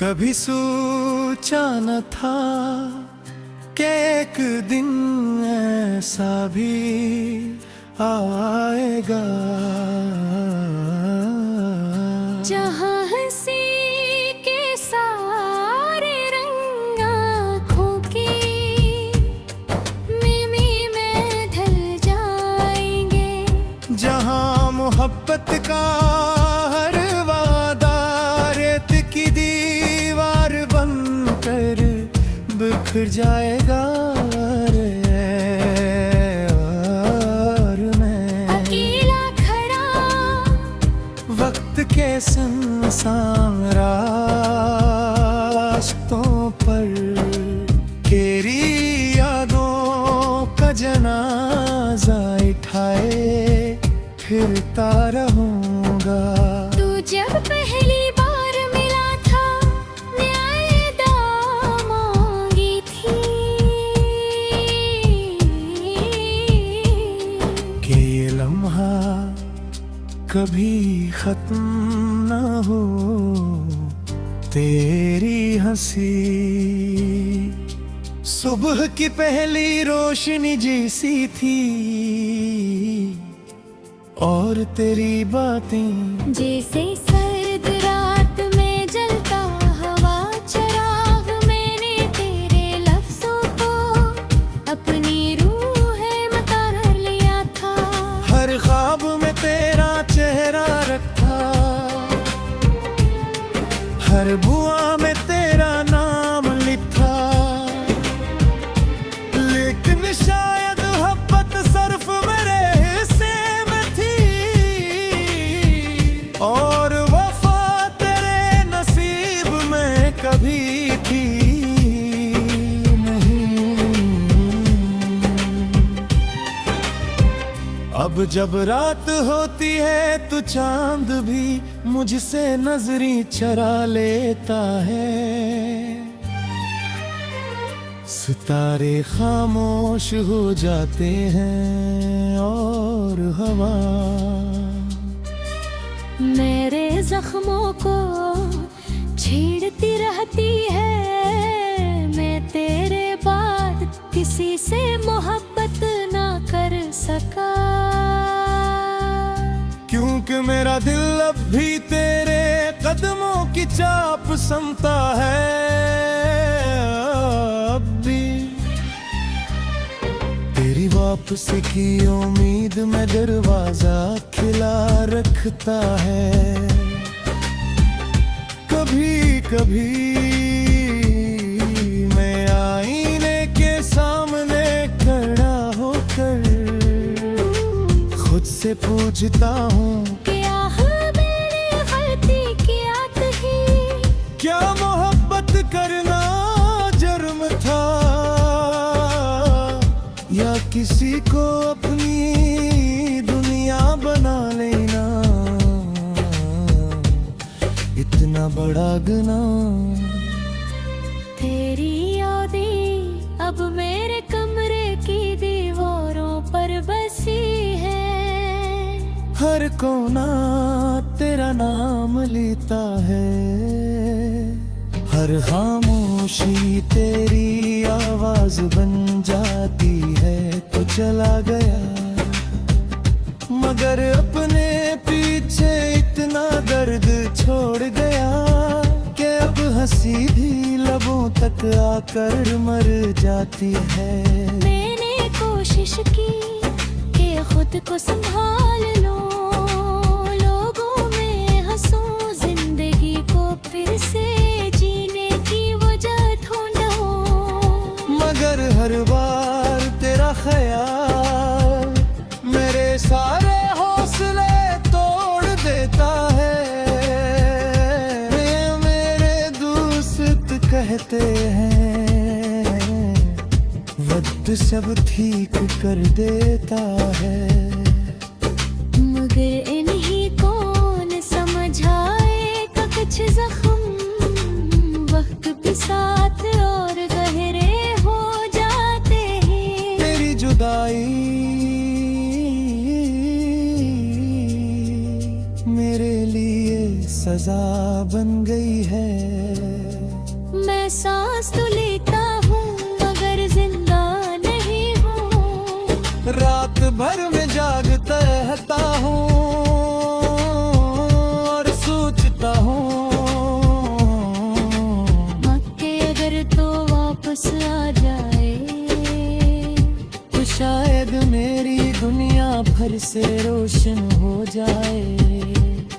कभी सोचा न था कि एक दिन ऐसा भी आएगा जहाँ हंसी के सारे रंग आँखों की मिमी में ढल जाएंगे, जहाँ मोहब्बत का हर वादा रेत की दीवार बनकर बिखर जाएगा रे। और मैं अकेला खड़ा वक्त के सुनसान रास्तों पर तेरी यादों का जनाजा उठाए फिरता रहूंगा। तू जब पहली बार मिला था न्यायदा मांगी थी कि ये लम्हा कभी खत्म न हो, तेरी हंसी सुबह की पहली रोशनी जैसी थी और तेरी बातें जैसे सर्द रात में जलता हवा चराग, मैंने तेरे लफ्जों को अपनी रूह मता कर लिया था। हर ख्वाब में तेरा चेहरा रखा, हर बुआ में तेरा नाम लिखा, लेकिन शायद मोहब्बत सिर्फ मेरे हिस्से में थी और वफा तेरे नसीब में कभी थी नहीं। अब जब रात होती है तो चांद भी मुझसे नजरी चरा लेता है, सितारे खामोश हो जाते हैं और हवा मेरे जख्मों को छेड़ती रहती है। मैं तेरे बाद किसी से मोहब्बत ना कर सका, क्योंकि मेरा दिल अब भी तेरे कदमों की चाप सुनता है। अब भी तेरी वापसी की उम्मीद में दरवाजा खिला रखता है। कभी कभी मैं आईने के सामने खड़ा होकर खुद से पूछता हूँ, क्या मैंने गलती किया कहीं? क्या मोहब्बत करना जुर्म था या किसी को अपनी दुनिया बना लेना इतना बड़ा गुनाह। तेरी यादें अब मेरे कमरे की दीवारों पर बसी है। हर कोना तेरा नाम लेता है, हर खामोशी तेरी आवाज बन जाती है। तो चला गया मगर अपने पीछे इतना दर्द छोड़ गया कि अब हंसी भी लबों तक आकर मर जाती है। मैंने कोशिश की कि खुद को संभाल लो, लोगों में हंसूं, जिंदगी को फिर से जीने की वजह ढूंढो, मगर हर बार तेरा ख्याल मेरे सारे हौसले तोड़ देता है। मेरे दोस्त कहते हैं वक्त सब ठीक कर देता है, मगर इन्हीं कौन समझाएगा कुछ जख्म वक्त के साथ और गहरे हो जाते हैं। तेरी जुदाई मेरे लिए सजा बन गई है। भर में जागता रहता हूँ और सोचता हूँ के अगर तो वापस आ जाए तो शायद मेरी दुनिया भर से रोशन हो जाए।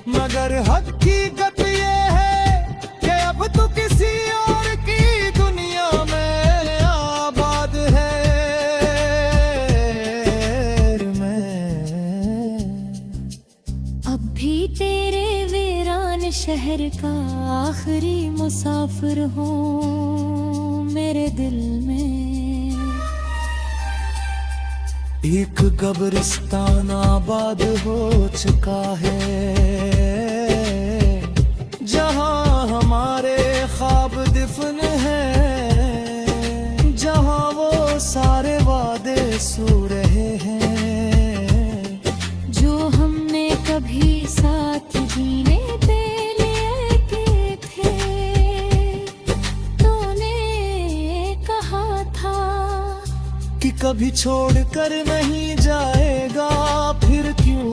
मगर हकीकत ये है कि अब तो किसी और की दुनिया में आबाद है मैं। अब भी तेरे वीरान शहर का आखिरी मुसाफिर हूँ मेरे दिल में। एक कब्रिस्तान आबाद हो चुका है जहाँ हमारे ख्वाब दफन है, जहाँ वो सारे वादे सो रहे हैं जो हमने कभी साथ जीने पे लिए थे। तूने कहा था कि कभी छोड़ कर नहीं जाएगा, फिर क्यों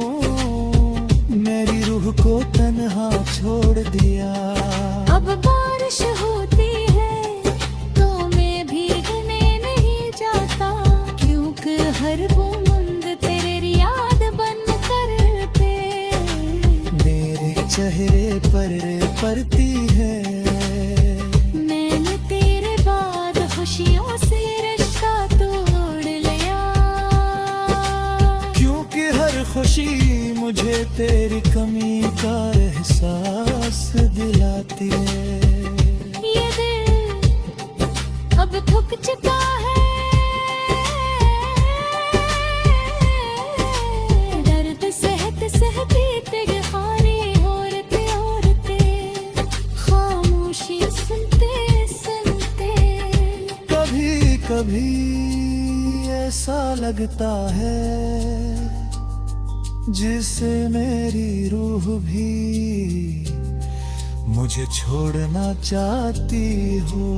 मेरी रूह को तन्हा छोड़ दिया। अब बारिश होती है तो मैं भीगने नहीं जाता, क्योंकि हर बूंद तेरी याद बन कर पे मेरे चेहरे पर पड़ती है। मैंने तेरे बाद खुशियों से रिश्ता तोड़ लिया, क्योंकि हर खुशी मुझे तेरी कमी का एहसास दिलाती है। ये दिल अब थक चुका है, दर्द सहते सहते तेगहारी होते खामोशी सुनते सुनते। कभी कभी ऐसा लगता है जिसे मेरी रूह भी मुझे छोड़ना चाहती हो।